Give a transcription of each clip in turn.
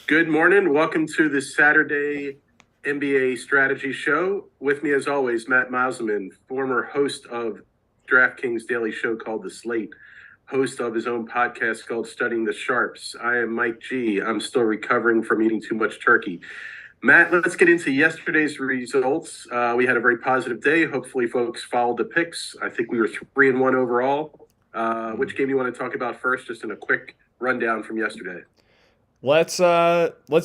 Good morning. Welcome to the Saturday NBA Strategy Show. With me, as always, Matt Mouseman, former host of DraftKings daily show called The Slate, host of his own podcast called Studying the Sharps. I am Mike G. I'm still recovering from eating too much turkey. Matt, let's get into yesterday's results. We had a very positive day. Hopefully, folks followed the picks. I think we were 3-1 overall. Which game you want to talk about first, just in a quick rundown from yesterday? Let's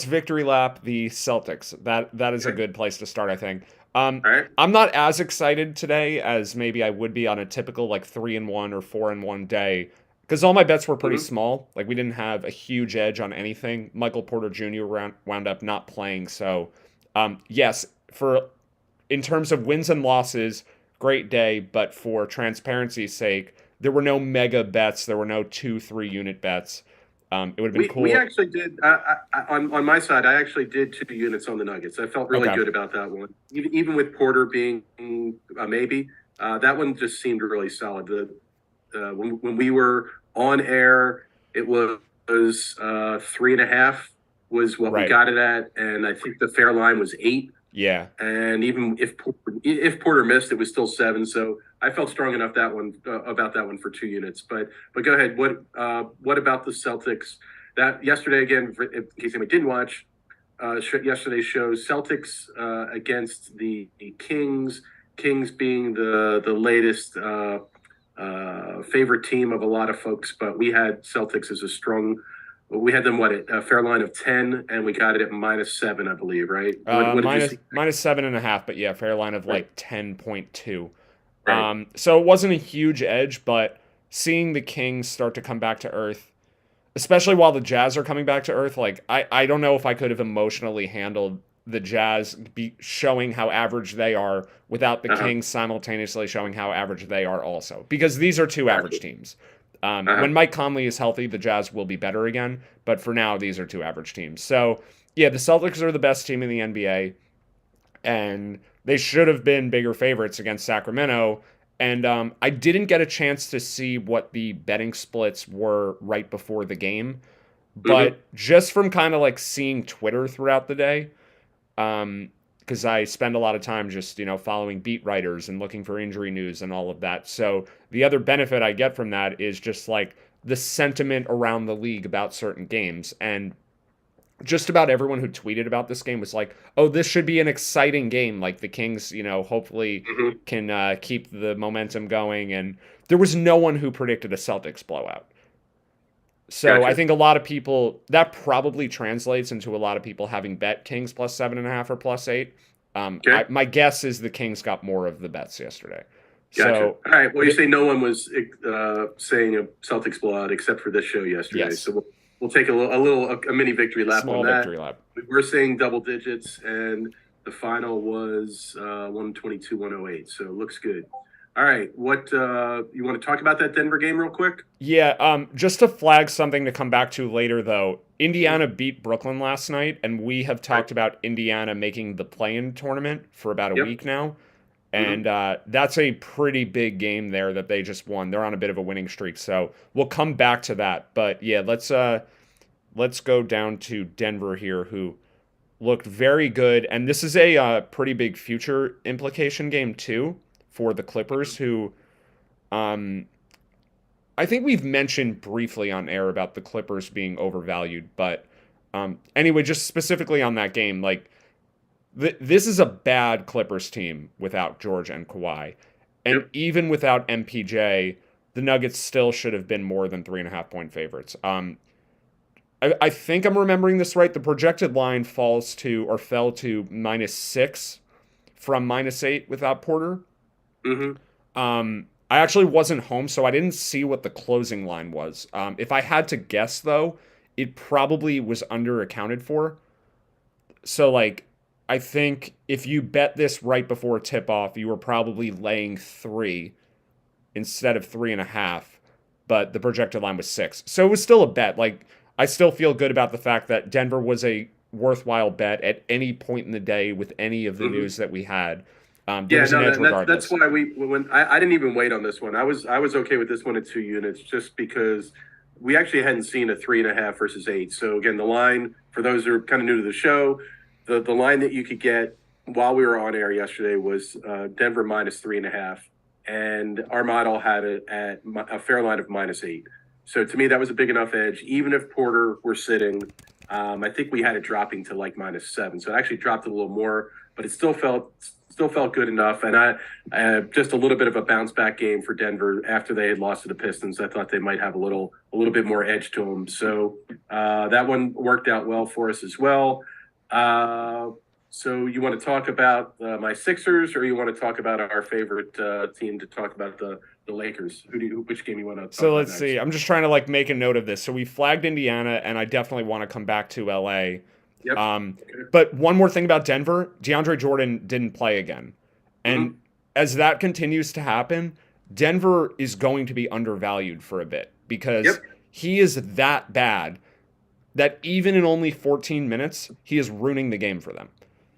victory lap the Celtics. That is a good place to start, I think. All right. I'm not as excited today as maybe I would be on a typical like 3-1 or 4-1 day because all my bets were pretty Mm-hmm. small. Like we didn't have a huge edge on anything. Michael Porter Jr. wound up not playing, so yes, for in terms of wins and losses, great day. But for transparency's sake, there were no mega bets. There were no 2-3 unit bets. It would have been We cool. actually did on my side. I actually did 2 units on the Nuggets. I felt really Okay. good about that one, even with Porter being a maybe. That one just seemed really solid. When we were on air, it was 3.5 was what we Right. got it at, and I think the fair line was 8. Yeah. And even if Porter missed, it was still 7. So I felt strong enough that one about that one for 2 units. But go ahead. What about the Celtics? That yesterday again, in case anybody didn't watch yesterday's show, Celtics against the Kings. Kings being the latest favorite team of a lot of folks, but we had Celtics as a strong. We had them a fair line of 10, and we got it at -7, I believe. Right? What did you Minus see? minus 7.5, but yeah, fair line of Right. like 10.2. Right. So it wasn't a huge edge, but seeing the Kings start to come back to earth, especially while the Jazz are coming back to earth, like I don't know if I could have emotionally handled the Jazz be showing how average they are without the Uh-huh. Kings simultaneously showing how average they are also. Because these are two Gotcha. average teams. Uh-huh. When Mike Conley is healthy, the Jazz will be better again. But for now, these are two average teams. So yeah, the Celtics are the best team in the NBA, and they should have been bigger favorites against Sacramento. And I didn't get a chance to see what the betting splits were right before the game, Mm-hmm. but just from kind of like seeing Twitter throughout the day, because I spend a lot of time just following beat writers and looking for injury news and all of that. So the other benefit I get from that is just like the sentiment around the league about certain games. And just about everyone who tweeted about this game was like, "Oh, this should be an exciting game. Like the Kings, hopefully Mm-hmm. can keep the momentum going." And there was no one who predicted a Celtics blowout. So I Gotcha. think a lot of people that probably translates into a lot of people having bet Kings +7.5 or +8. Okay. My guess is the Kings got more of the bets yesterday. Gotcha. So All right. Well, you th- say no one was saying a Celtics blowout except for this show yesterday. yes, So we'll take a mini victory lap on small that. victory lap. We were saying double digits, and the final was 122, 108. So it looks good. All right. What you want to talk about that Denver game real quick? Yeah, just to flag something to come back to later, though, Indiana beat Brooklyn last night, and we have All right. talked about Indiana making the play-in tournament for about a Yep. week now, Mm-hmm. and that's a pretty big game there that they just won. They're on a bit of a winning streak, so we'll come back to that. But yeah, let's go down to Denver here, who looked very good, and this is a pretty big future implication game too for the Clippers, who. Um, I think we've mentioned briefly on air about the Clippers being overvalued, but anyway, just specifically on that game, like this is a bad Clippers team without George and Kawhi, and Yep. even without MPJ, the Nuggets still should have been more than 3.5 point favorites. I think I'm remembering this right. The projected line falls to or fell to -6 from -8 without Porter. Mm-hmm. I actually wasn't home, so I didn't see what the closing line was. If I had to guess, though, it probably was under accounted for. So, like, I think if you bet this right before tip off, you were probably laying 3 instead of 3.5, but the projected line was 6. So it was still a bet. Like, I still feel good about the fact that Denver was a worthwhile bet at any point in the day with any of the Mm-hmm. news that we had. There Yeah, was an no, edge that's regardless. why I didn't even wait on this one. I was okay with this one at 2 units just because we actually hadn't seen a 3.5 versus 8. So again, the line for those who are kind of new to the show, the line that you could get while we were on air yesterday was Denver -3.5, and our model had it at a fair line of -8. So to me, that was a big enough edge. Even if Porter were sitting, I think we had it dropping to like -7. So it actually dropped a little more, but it still felt good enough. And I just a little bit of a bounce back game for Denver after they had lost to the Pistons. I thought they might have a little bit more edge to them. So that one worked out well for us as well. So you want to talk about my Sixers, or you want to talk about our favorite team to talk about the Lakers? Which game you want to talk So about let's next? see. I'm just trying to like make a note of this. So we flagged Indiana, and I definitely want to come back to LA. Yep. But one more thing about Denver, DeAndre Jordan didn't play again. And as that continues to happen, Denver is going to be undervalued for a bit because he is that bad that even in only 14 minutes, he is ruining the game for them.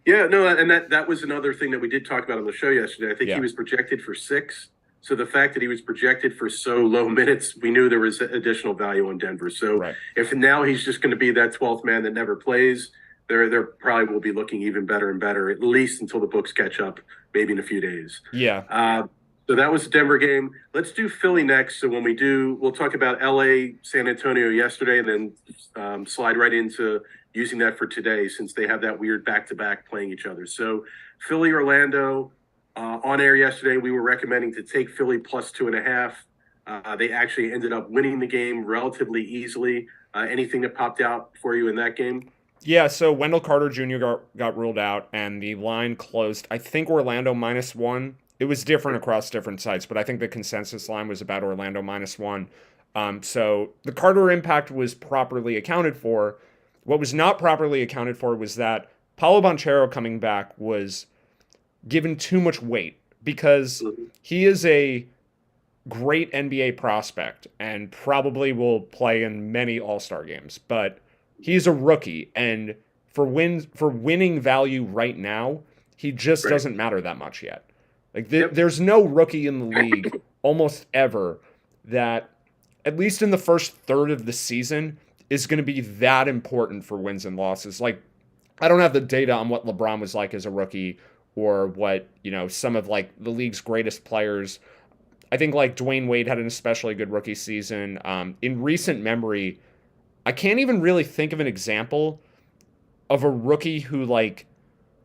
Yeah, no, and that was another thing that we did talk about on the show yesterday. I think he was projected for 6. So the fact that he was projected for so low minutes, we knew there was additional value on Denver. So if now he's just going to be that 12th man that never plays, they're probably will be looking even better and better, at least until the books catch up, maybe in a few days. Yeah. So that was the Denver game. Let's do Philly next. So when we do, we'll talk about LA, San Antonio yesterday, and then slide right into using that for today, since they have that weird back-to-back playing each other. So Philly, Orlando, on air yesterday, we were recommending to take Philly +2.5. They actually ended up winning the game relatively easily. Anything that popped out for you in that game? Yeah, so Wendell Carter Jr. got ruled out, and the line closed. I think Orlando -1. It was different across different sites, but I think the consensus line was about Orlando -1. So the Carter impact was properly accounted for. What was not properly accounted for was that Paolo Banchero coming back was given too much weight because he is a great NBA prospect and probably will play in many All-Star games, but he's a rookie, and for winning value right now, he just doesn't matter that much yet. Like there's no rookie in the league almost ever that, at least in the first third of the season, is going to be that important for wins and losses. Like, I don't have the data on what LeBron was like as a rookie, or what, some of like the league's greatest players. I think like Dwayne Wade had an especially good rookie season. In recent memory, I can't even really think of an example of a rookie who like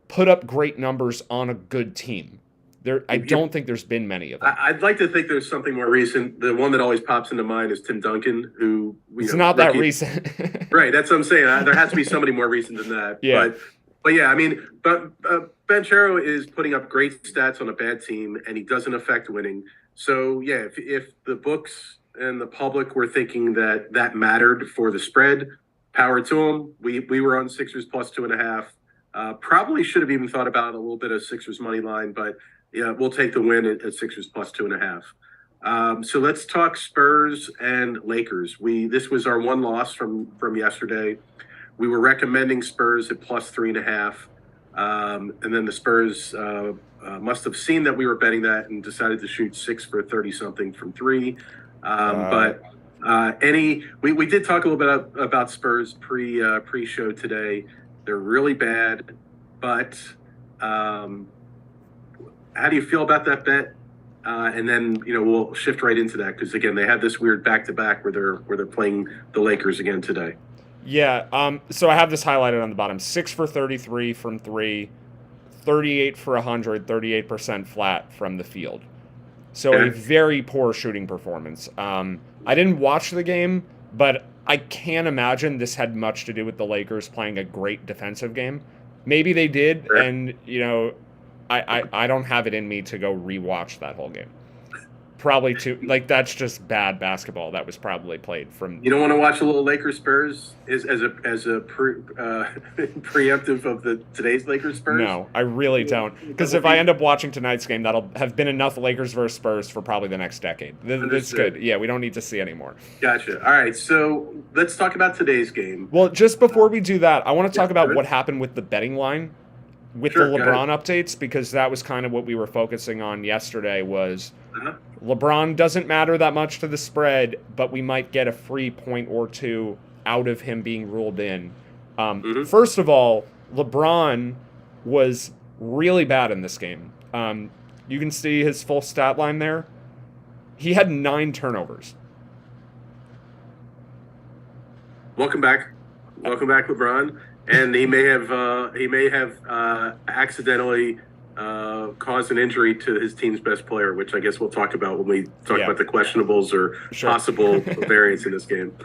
put up great numbers on a good team. I don't think there's been many of them. I'd like to think there's something more recent. The one that always pops into mind is Tim Duncan, who it's not that recent. Right, that's what I'm saying. There has to be somebody more recent than that. Yeah. But yeah, I mean, Banchero is putting up great stats on a bad team, and he doesn't affect winning. So yeah, if the books and the public were thinking that mattered for the spread, power to them. We were on Sixers +2.5. Probably should have even thought about a little bit of Sixers money line, but yeah, we'll take the win at Sixers +2.5. So let's talk Spurs and Lakers. This was our one loss from yesterday. We were recommending Spurs at +3.5, and then the Spurs must have seen that we were betting that and decided to shoot 6 for 30 something from 3. But we did talk a little bit about Spurs pre-show today. They're really bad, but how do you feel about that bet? And then we'll shift right into that, because again, they have this weird back-to-back where they're playing the Lakers again today. Yeah. So I have this highlighted on the bottom: 6 for 33 from 3, 38 for 100, 38% flat from the field. So a very poor shooting performance. I didn't watch the game, but I can't imagine this had much to do with the Lakers playing a great defensive game. Maybe they did, and I don't have it in me to go rewatch that whole game. Probably that's just bad basketball that was probably played from. You don't want to watch a little Lakers Spurs as a preemptive of today's Lakers Spurs? No, I really don't. Because if I end up watching tonight's game, that'll have been enough Lakers versus Spurs for probably the next decade. That's good. Yeah, we don't need to see anymore. Gotcha. All right, so let's talk about today's game. Well, just before we do that, I want to talk about what happened with the betting line. with Sure, the go ahead. LeBron updates, because that was kind of what we were focusing on yesterday. Was Uh-huh. LeBron doesn't matter that much to the spread, but we might get a free point or two out of him being ruled in. Mm-hmm. First of all, LeBron was really bad in this game. You can see his full stat line there. He had 9 turnovers. Welcome back, LeBron. And he may have accidentally caused an injury to his team's best player, which I guess we'll talk about when we talk about the questionables or possible variance in this game.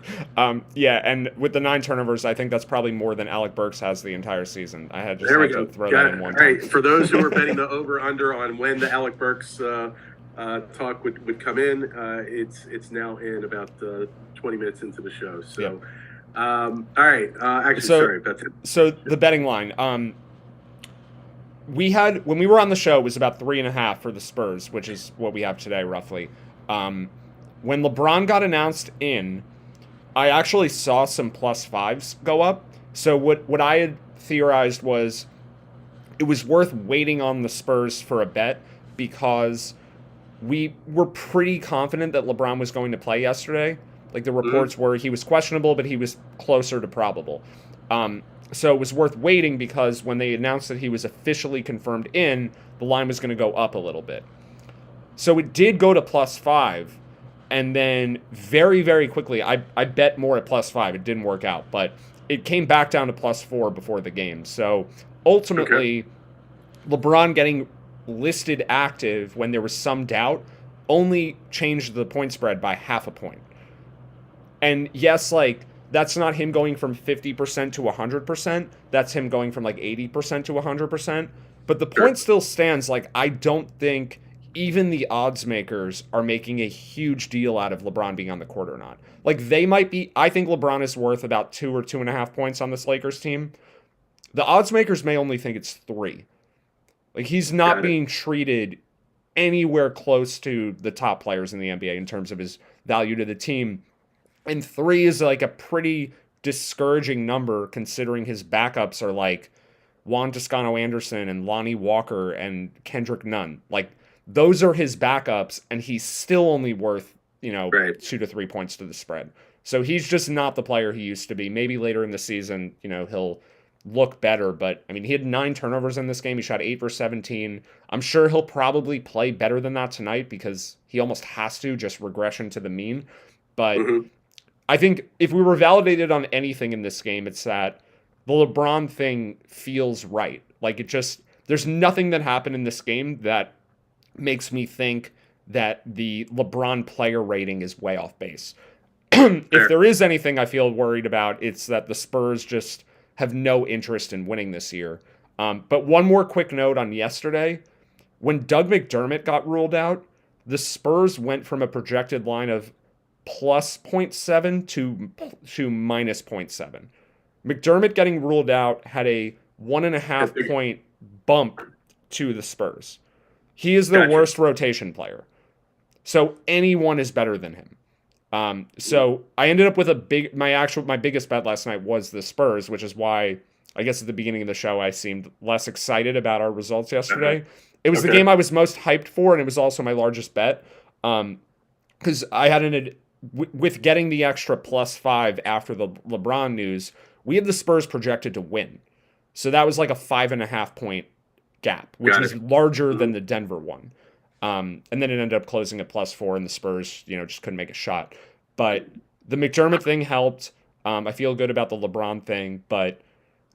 Yeah, and with the 9 turnovers, I think that's probably more than Alec Burks has the entire season. I had There we to go. throw that in one time. All right, for those who are betting the over/under on when the Alec Burks talk would come in, it's now in about 20 minutes into the show. So, all right. Sorry about that. So the betting line. We had, when we were on the show, it was about 3.5 for the Spurs, which is what we have today, roughly. When LeBron got announced in, I actually saw some +5s go up. So what I had theorized was it was worth waiting on the Spurs for a bet, because we were pretty confident that LeBron was going to play yesterday. Like, the reports were he was questionable, but he was closer to probable. So it was worth waiting, because when they announced that he was officially confirmed in, the line was going to go up a little bit. So it did go to +5, and then very, very quickly, I bet more at +5. It didn't work out, but it came back down to +4 before the game. So ultimately, LeBron getting listed active when there was some doubt only changed the point spread by 0.5 point. And yes, like, that's not him going from 50% to 100%. That's him going from like 80% to 100%. But the point still stands. Like, I don't think even the odds makers are making a huge deal out of LeBron being on the court or not. Like, they might be. I think LeBron is worth about 2 or 2.5 points on this Lakers team. The odds makers may only think it's 3. Like, he's not being treated anywhere close to the top players in the NBA in terms of his value to the team. And 3 is like a pretty discouraging number, considering his backups are like Juan Toscano-Anderson and Lonnie Walker and Kendrick Nunn. Like, those are his backups, and he's still only worth, 2 to 3 points to the spread. So he's just not the player he used to be. Maybe later in the season, he'll look better. But, I mean, he had 9 turnovers in this game. He shot 8 for 17. I'm sure he'll probably play better than that tonight, because he almost has to, just regression to the mean. But I think if we were validated on anything in this game, it's that the LeBron thing feels right. Like, there's nothing that happened in this game that makes me think that the LeBron player rating is way off base. If there is anything I feel worried about, it's that the Spurs just have no interest in winning this year. But one more quick note on yesterday. When Doug McDermott got ruled out, the Spurs went from a projected line of plus 0.7 to minus 0.7. McDermott getting ruled out had a 1.5 point bump to the Spurs. He is the worst rotation player. So anyone is better than him. So I ended up with my biggest bet last night was the Spurs, which is why I guess at the beginning of the show I seemed less excited about our results yesterday. It was the game I was most hyped for, and it was also my largest bet. Because I had with getting the extra +5 after the LeBron news, we had the Spurs projected to win. So that was like a 5.5 point gap, which was larger than the Denver one. And then it ended up closing at +4, and the Spurs, just couldn't make a shot. But the McDermott thing helped. I feel good about the LeBron thing, but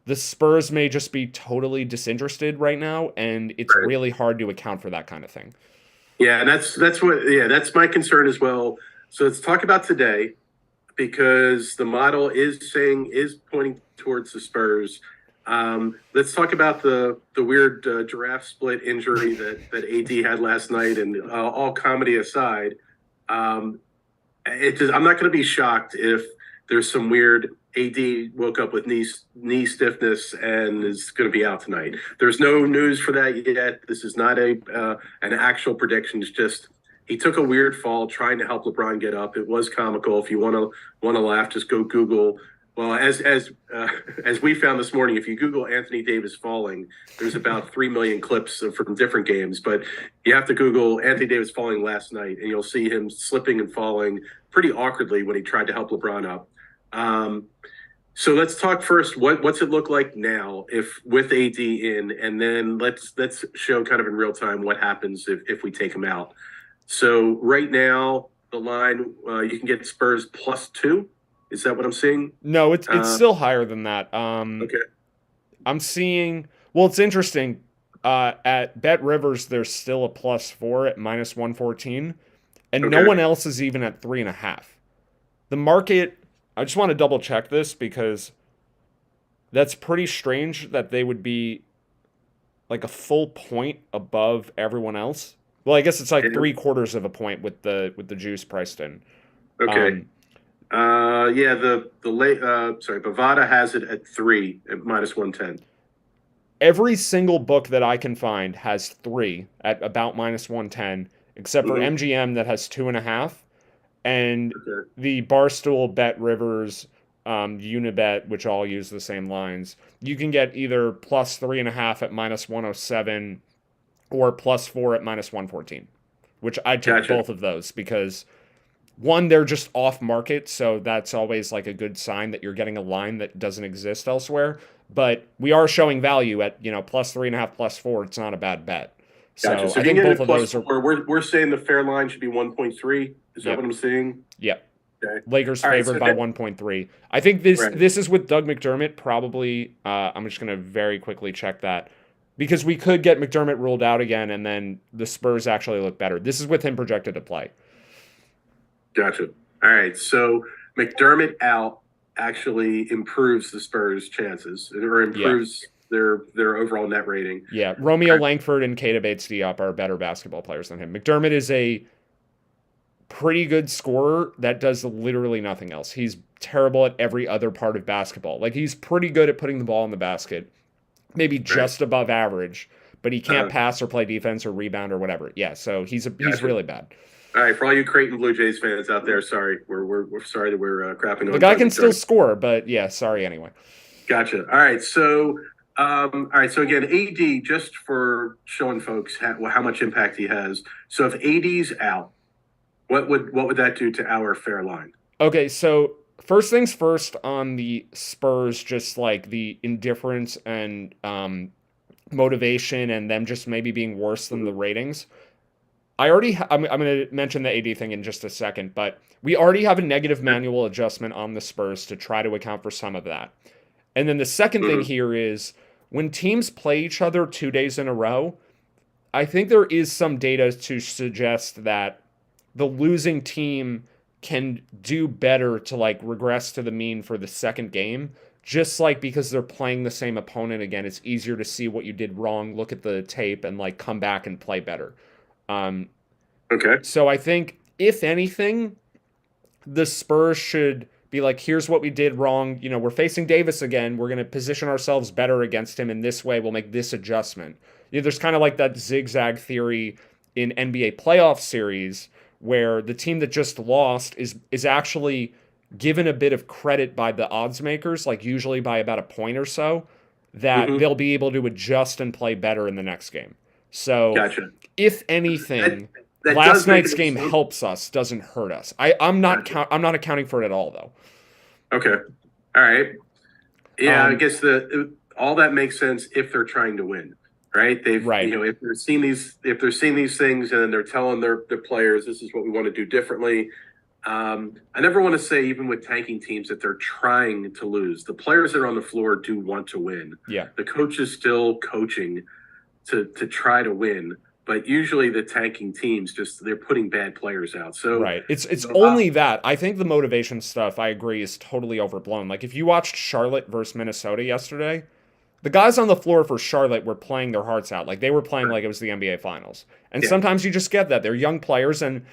the Spurs may just be totally disinterested right now, and it's really hard to account for that kind of thing. Yeah, and that's my concern as well. So let's talk about today, because the model is pointing towards the Spurs. Let's talk about the weird giraffe split injury that AD had last night, and all comedy aside, I'm not going to be shocked if there's some weird AD woke up with knee stiffness and is going to be out tonight. There's no news for that yet. This is not an actual prediction. It's just he took a weird fall trying to help LeBron get up. It was comical. If you want to laugh, just go Google Well, as we found this morning, if you Google Anthony Davis falling, there's about 3 million clips from different games. But you have to Google Anthony Davis falling last night, and you'll see him slipping and falling pretty awkwardly when he tried to help LeBron up. So let's talk first. What's it look like now if with AD in, and then let's show kind of in real time what happens if we take him out. So right now the line you can get Spurs +2. Is that what I'm seeing? No, it's still higher than that. Okay. I'm seeing. Well, it's interesting. At Bet Rivers, there's still a +4 at -114, and no one else is even at 3.5. The market. I just want to double check this because that's pretty strange that they would be like a full point above everyone else. Well, I guess it's like 3/4 of a point with the juice priced in. Okay. Yeah, Bovada has it at 3 at -110. Every single book that I can find has 3 at about -110, except for MGM that has 2.5, and the Barstool, Bet Rivers, Unibet, which all use the same lines. You can get either +3.5 at -107 or +4 at -114, which I took both of those because one, they're just off market, so that's always like a good sign that you're getting a line that doesn't exist elsewhere. But we are showing value at +3.5, +4. It's not a bad bet. So I think both of those are. We're saying the fair line should be 1.3. Is that what I'm seeing? Yep. Okay. Lakers favored by 1.3. I think this is with Doug McDermott. Probably. I'm just going to very quickly check that because we could get McDermott ruled out again, and then the Spurs actually look better. This is with him projected to play. Gotcha. All right. So McDermott out actually improves the Spurs' chances, or improves their overall net rating. Yeah. Romeo Langford and Keita Bates-Diop are better basketball players than him. McDermott is a pretty good scorer that does literally nothing else. He's terrible at every other part of basketball. Like, he's pretty good at putting the ball in the basket, maybe just above average, but he can't pass or play defense or rebound or whatever. Yeah. So he's really bad. All right, for all you Creighton Blue Jays fans out there, sorry, we're sorry that we're crapping on. The guy can still score, but yeah, sorry anyway. Gotcha. All right, so so again, AD, just for showing folks how much impact he has. So if AD's out, what would that do to our fair line? Okay, so first things first on the Spurs, just like the indifference and motivation, and them just maybe being worse than the ratings. I'm going to mention the AD thing in just a second, but we already have a negative manual adjustment on the Spurs to try to account for some of that. And then the second thing here is when teams play each other 2 days in a row, I think there is some data to suggest that the losing team can do better to like regress to the mean for the second game. Just like because they're playing the same opponent again, it's easier to see what you did wrong, look at the tape, and like come back and play better. Okay. So I think, if anything, the Spurs should be like, here's what we did wrong. We're facing Davis again. We're going to position ourselves better against him in this way. We'll make this adjustment. There's kind of like that zigzag theory in NBA playoff series where the team that just lost is actually given a bit of credit by the odds makers, like usually by about a point or so, that they'll be able to adjust and play better in the next game. So, if anything, that last night's game helps us, doesn't hurt us. I'm not accounting for it at all, though. Okay, all right. Yeah, I guess all that makes sense if they're trying to win, right? If they're seeing these things and then they're telling their players, this is what we want to do differently. I never want to say, even with tanking teams, that they're trying to lose. The players that are on the floor do want to win. Yeah, the coach is still coaching to try to win, but usually the tanking teams they're putting bad players out. So it's only that. I think the motivation stuff, I agree, is totally overblown. Like if you watched Charlotte versus Minnesota yesterday, the guys on the floor for Charlotte were playing their hearts out. Like they were playing like it was the NBA Finals. And sometimes you just get that. They're young players and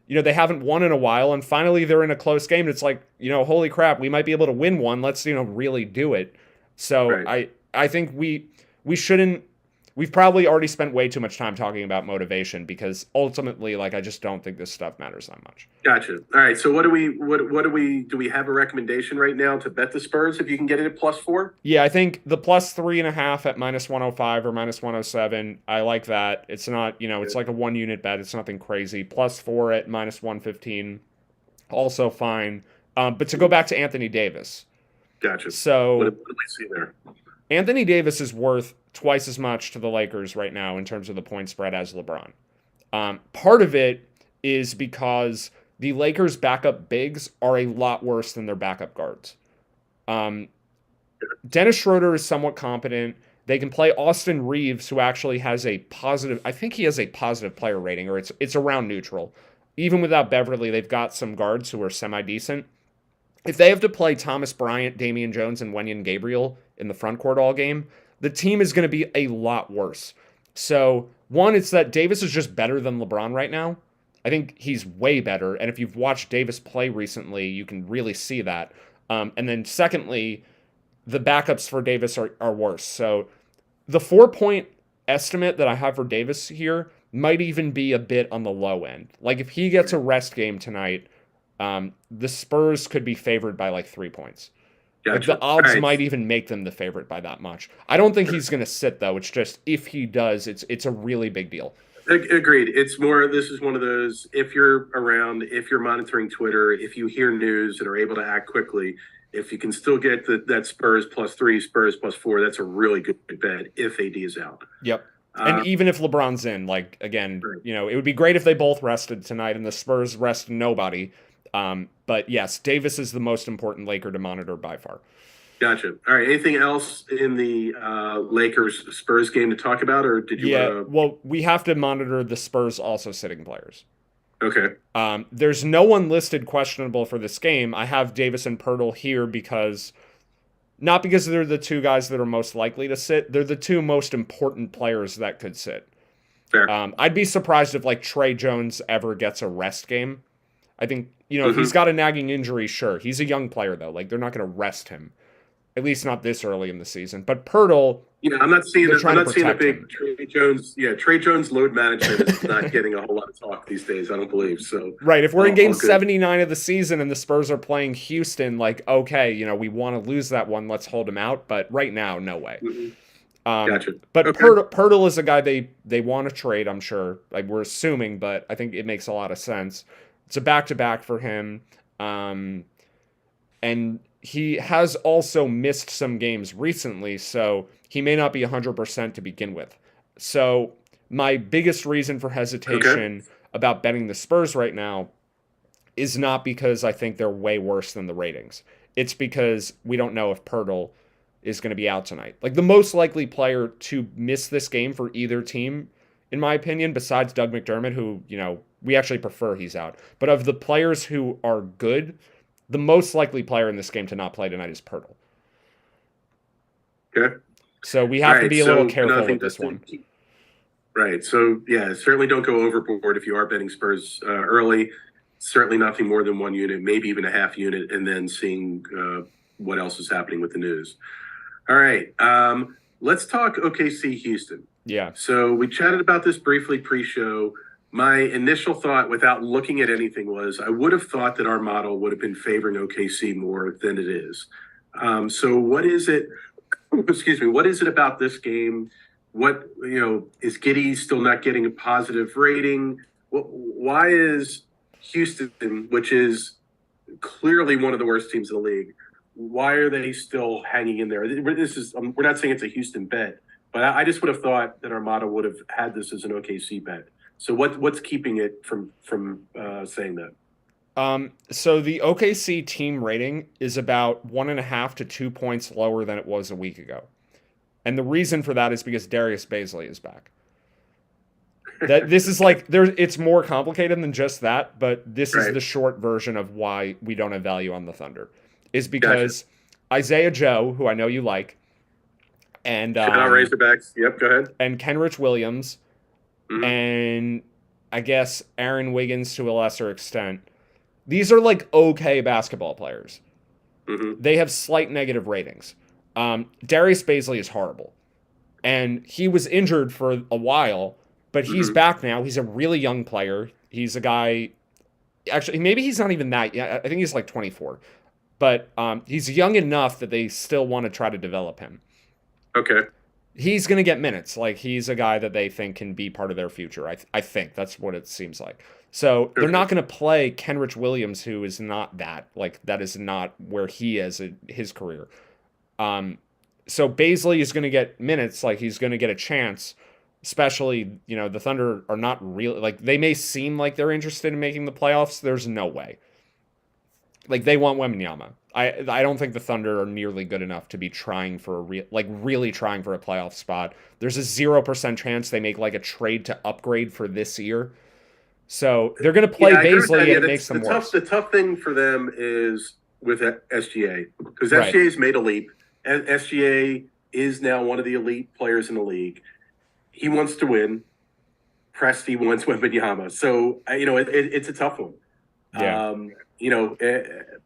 they haven't won in a while, and finally they're in a close game. And it's like, holy crap, we might be able to win one. Let's really do it. So I think we shouldn't we've probably already spent way too much time talking about motivation because ultimately, like, I just don't think this stuff matters that much. Gotcha. All right. So do we have a recommendation right now to bet the Spurs if you can get it at +4? Yeah, I think the +3.5 at -105 or -107, I like that. It's not, it's like a 1 unit bet. It's nothing crazy. +4 at -115, also fine. But to go back to Anthony Davis. Gotcha. So what do we see there? Anthony Davis is worth twice as much to the Lakers right now in terms of the point spread as LeBron. Part of it is because the Lakers' backup bigs are a lot worse than their backup guards. Dennis Schroeder is somewhat competent. They can play Austin Reeves, who actually has a positive, I think he has a positive player rating, or it's around neutral. Even without Beverly, they've got some guards who are semi-decent. If they have to play Thomas Bryant, Damian Jones, and Wenyen Gabriel in the front court all game, the team is going to be a lot worse. So, one, it's that Davis is just better than LeBron right now. I think he's way better. And if you've watched Davis play recently, you can really see that. And then secondly, the backups for Davis are worse. So the 4-point estimate that I have for Davis here might even be a bit on the low end. Like if he gets a rest game tonight, the Spurs could be favored by like 3 points. Gotcha. Like the odds might even make them the favorite by that much. I don't think he's going to sit though. It's just if he does, it's a really big deal. Agreed. It's more, this is one of those, if you're around, if you're monitoring Twitter, if you hear news and are able to act quickly, if you can still get that Spurs +3, Spurs +4, that's a really good bet if AD is out. Yep. And even if LeBron's in, like, again, right. It would be great if they both rested tonight and the Spurs rest nobody. But yes, Davis is the most important Laker to monitor by far. Gotcha. All right. Anything else in the Lakers-Spurs game to talk about, or did you? Yeah. Well, we have to monitor the Spurs also sitting players. Okay. There's no one listed questionable for this game. I have Davis and Poeltl here not because they're the two guys that are most likely to sit. They're the two most important players that could sit. Fair. I'd be surprised if like Trey Jones ever gets a rest game. I think if he's got a nagging injury, sure. He's a young player though. Like they're not going to rest him. At least not this early in the season. But Poeltl, I'm not seeing a big him. Trey Jones. Yeah, Trey Jones load management is not getting a whole lot of talk these days. I don't believe so. Right. If we're in game 79 of the season and the Spurs are playing Houston, like okay, we want to lose that one. Let's hold him out. But right now, no way. Mm-hmm. Gotcha. But okay. Poeltl is a guy they want to trade. I'm sure. Like we're assuming, but I think it makes a lot of sense. It's a back-to-back for him, and he has also missed some games recently, so he may not be 100% to begin with. So my biggest reason for hesitation about betting the Spurs right now is not because I think they're way worse than the ratings. It's because we don't know if Poeltl is going to be out tonight. Like the most likely player to miss this game for either team, in my opinion, besides Doug McDermott, who, we actually prefer he's out. But of the players who are good, the most likely player in this game to not play tonight is Poeltl. Okay. So we have to be a little careful with this one. Right. So, yeah, certainly don't go overboard if you are betting Spurs early. Certainly nothing more than 1 unit, maybe even a half unit, and then seeing what else is happening with the news. All right. Let's talk OKC Houston. Yeah. So we chatted about this briefly pre-show. My initial thought, without looking at anything, was I would have thought that our model would have been favoring OKC more than it is. So what is it? Excuse me. What is it about this game? What is Giddey still not getting a positive rating? Why is Houston, which is clearly one of the worst teams in the league, why are they still hanging in there? We're not saying it's a Houston bet, but I just would have thought that our model would have had this as an OKC bet. So what's keeping it from saying that? So the OKC team rating is about 1.5 to 2 points lower than it was a week ago. And the reason for that is because Darius Bazley is back. This is like it's more complicated than just that, but this is the short version of why we don't have value on the Thunder. Is because Isaiah Joe, who I know you like, and Razorbacks. Yep, go ahead. And Kenrich Williams. Mm-hmm. And I guess Aaron Wiggins to a lesser extent. These are like okay basketball players. Mm-hmm. They have slight negative ratings. Darius Bazley is horrible. and he was injured for a while, but he's Mhm. back now. He's a really young player. He's a guy. Actually, maybe he's not even that. Yeah, I think he's like 24, but he's young enough that they still want to try to develop him. Okay. He's going to get minutes. Like he's a guy that they think can be part of their future. I think that's what it seems like. So they're Okay. not going to play Kenrich Williams, who is not that. Like that is not where he is in his career. Um, so Baisley is going to get minutes. Like he's going to get a chance. Especially, the Thunder are not really like they may seem like they're interested in making the playoffs. There's no way. Like they want Wembanyama. I don't think the Thunder are nearly good enough to be trying for really trying for a playoff spot. There's a 0% chance they make like a trade to upgrade for this year. So they're going to play Yeah, I agree with that. Baisley and Yeah, it makes them worse. the tough thing for them is with SGA because Right. SGA's made a leap. SGA is now one of the elite players in the league. He wants to win. Presti wants Wembanyama. So it's a tough one. Yeah.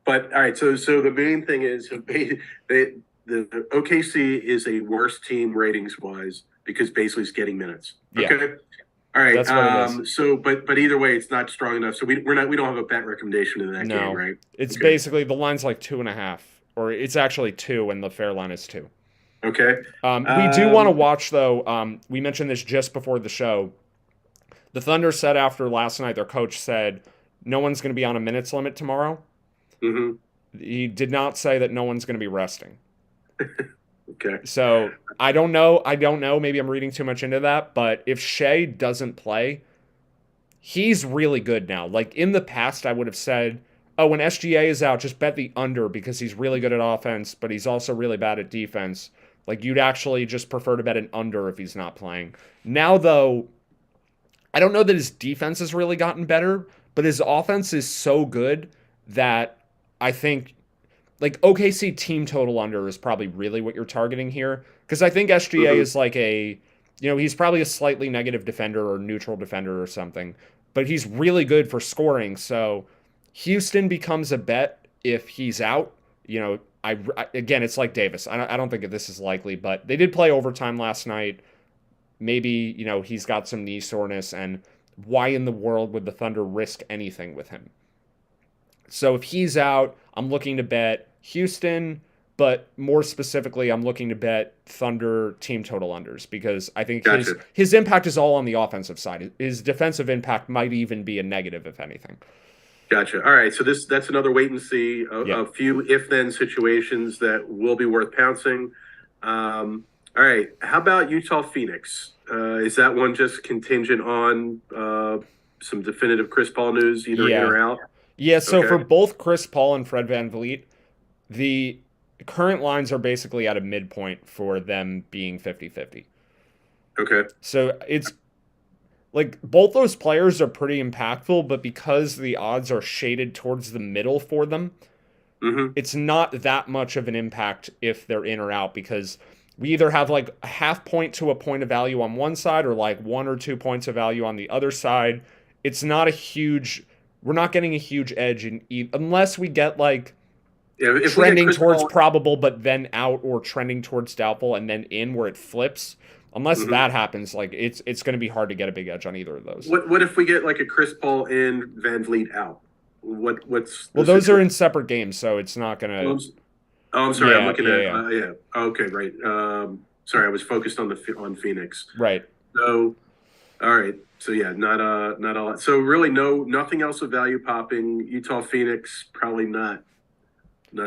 But all right. So the main thing is the OKC is a worse team ratings wise because Baisley's getting minutes. Yeah. Okay. All right. That's what it is. So, but either way, it's not strong enough. So we don't have a bet recommendation in that game, right? It's Okay. basically the line's like 2.5, or it's actually 2, and the fair line is 2. Okay. We do want to watch though. We mentioned this just before the show. The Thunder said after last night, their coach said no one's going to be on a minutes limit tomorrow. Mm-hmm. He did not say that no one's going to be resting. Okay. So I don't know. Maybe I'm reading too much into that. But if Shea doesn't play, he's really good now. Like in the past, I would have said, oh, when SGA is out, just bet the under because he's really good at offense, but he's also really bad at defense. Like you'd actually just prefer to bet an under if he's not playing. Now, though, I don't know that his defense has really gotten better, but his offense is so good that I think like OKC team total under is probably really what you're targeting here. Because I think SGA is like he's probably a slightly negative defender or neutral defender or something, but he's really good for scoring. So Houston becomes a bet if he's out. Again, it's like Davis. I don't think this is likely, but they did play overtime last night. Maybe, he's got some knee soreness, and why in the world would the Thunder risk anything with him? So if he's out, I'm looking to bet Houston, but more specifically, I'm looking to bet Thunder team total unders because I think his impact is all on the offensive side. His defensive impact might even be a negative, if anything. Gotcha. All right. So that's another wait and see. A few if-then situations that will be worth pouncing. All right. How about Utah Phoenix? Is that one just contingent on some definitive Chris Paul news, either in or out? Yeah. So for both Chris Paul and Fred VanVleet, the current lines are basically at a midpoint for them being 50-50. Okay. So it's like both those players are pretty impactful, but because the odds are shaded towards the middle for them, it's not that much of an impact if they're in or out because we either have like a half point to a point of value on one side or like 1 or 2 points of value on the other side. It's not we're not getting a huge edge unless we get like trending towards probable but then out or trending towards doubtful and then in where it flips. Unless that happens, like it's going to be hard to get a big edge on either of those. What if we get like a Chris Paul and VanVleet out? What's those are in separate games, so it's not going to. Oh, I'm sorry. I'm looking at Okay, right. Sorry, I was focused on Phoenix. Right. So, all right. So yeah, not a lot. So really, nothing else of value popping. Utah Phoenix probably not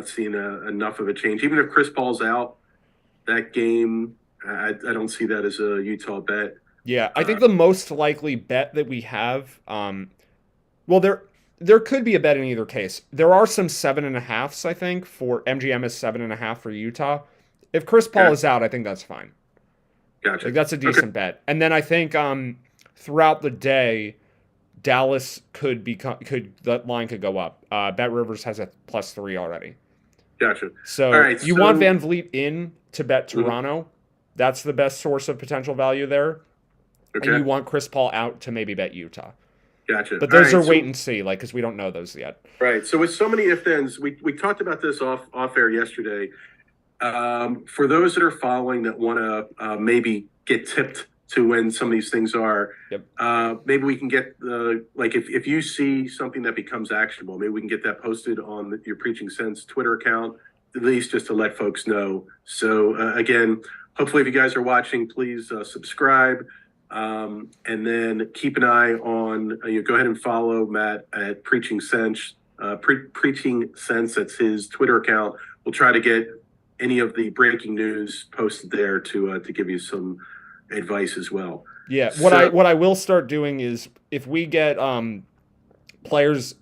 seeing enough of a change. Even if Chris Paul's out, that game. I don't see that as a Utah bet. Yeah, I think the most likely bet that we have, there could be a bet in either case. There are some 7.5s, I think, for MGM is 7.5 for Utah. If Chris Paul is out, I think that's fine. Gotcha. Like that's a decent bet. And then I think throughout the day, Dallas that line could go up. Bet Rivers has a +3 already. Gotcha. So you want VanVleet in to bet Toronto. That's the best source of potential value there. Okay. And you want Chris Paul out to maybe bet Utah. Gotcha. But those are wait and see, like, because we don't know those yet. Right. So with so many if-thens, we talked about this off air yesterday. For those that are following that want to maybe get tipped to when some of these things are, Yep. maybe we can get like if you see something that becomes actionable, maybe we can get that posted on your Preaching Sense Twitter account, at least just to let folks know. So again, hopefully if you guys are watching, please subscribe. And then keep an eye on, go ahead and follow Matt at Preaching Sense, Preaching Sense. That's his Twitter account. We'll try to get any of the breaking news posted there to give you some advice as well. Yeah, what I will start doing is if we get players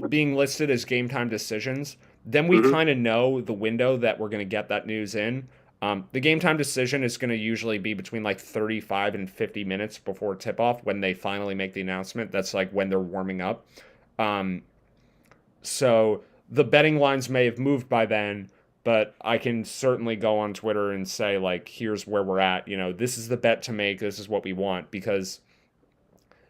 being listed as game time decisions, then we kind of know the window that we're going to get that news in. The game time decision is going to usually be between like 35 and 50 minutes before tip off when they finally make the announcement. That's like when they're warming up. So the betting lines may have moved by then, but I can certainly go on Twitter and say, like, here's where we're at. This is the bet to make. This is what we want. Because,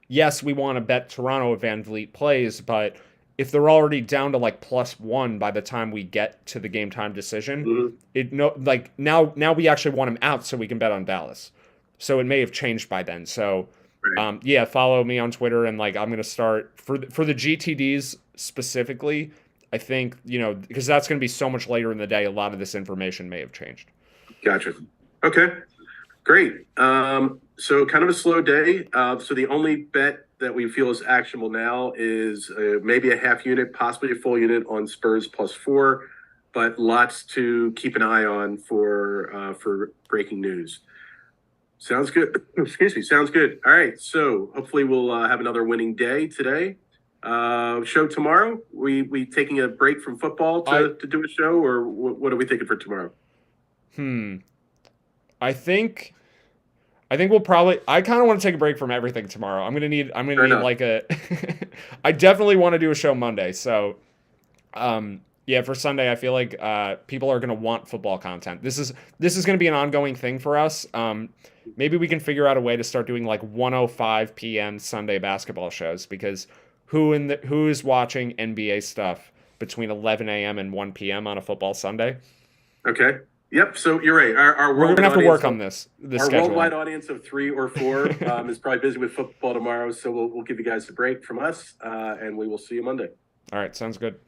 yes, we want to bet Toronto if Van Vliet plays, but if they're already down to like +1 by the time we get to the game time decision, now we actually want him out so we can bet on Dallas. So it may have changed by then. So yeah, follow me on Twitter, and like I'm gonna start for the GTDs specifically. I think because that's gonna be so much later in the day. A lot of this information may have changed. Gotcha. Okay, great. So kind of a slow day. So the only bet that we feel is actionable now is maybe a half unit, possibly a full unit on Spurs +4, but lots to keep an eye on for breaking news. Sounds good. Excuse me. Sounds good. All right. So hopefully we'll have another winning day today. Show tomorrow. We taking a break from football to do a show, or what are we thinking for tomorrow? I think we'll probably. I kind of want to take a break from everything tomorrow. I'm gonna need like a. I definitely want to do a show Monday. So, yeah, for Sunday, I feel like people are gonna want football content. This is gonna be an ongoing thing for us. Maybe we can figure out a way to start doing like 1:05 p.m. Sunday basketball shows, because who is watching NBA stuff between 11 a.m. and 1 p.m. on a football Sunday? Okay. Yep. So you're right. We're gonna have to work on this. Our worldwide audience of 3 or 4 is probably busy with football tomorrow. So we'll give you guys a break from us, and we will see you Monday. All right. Sounds good.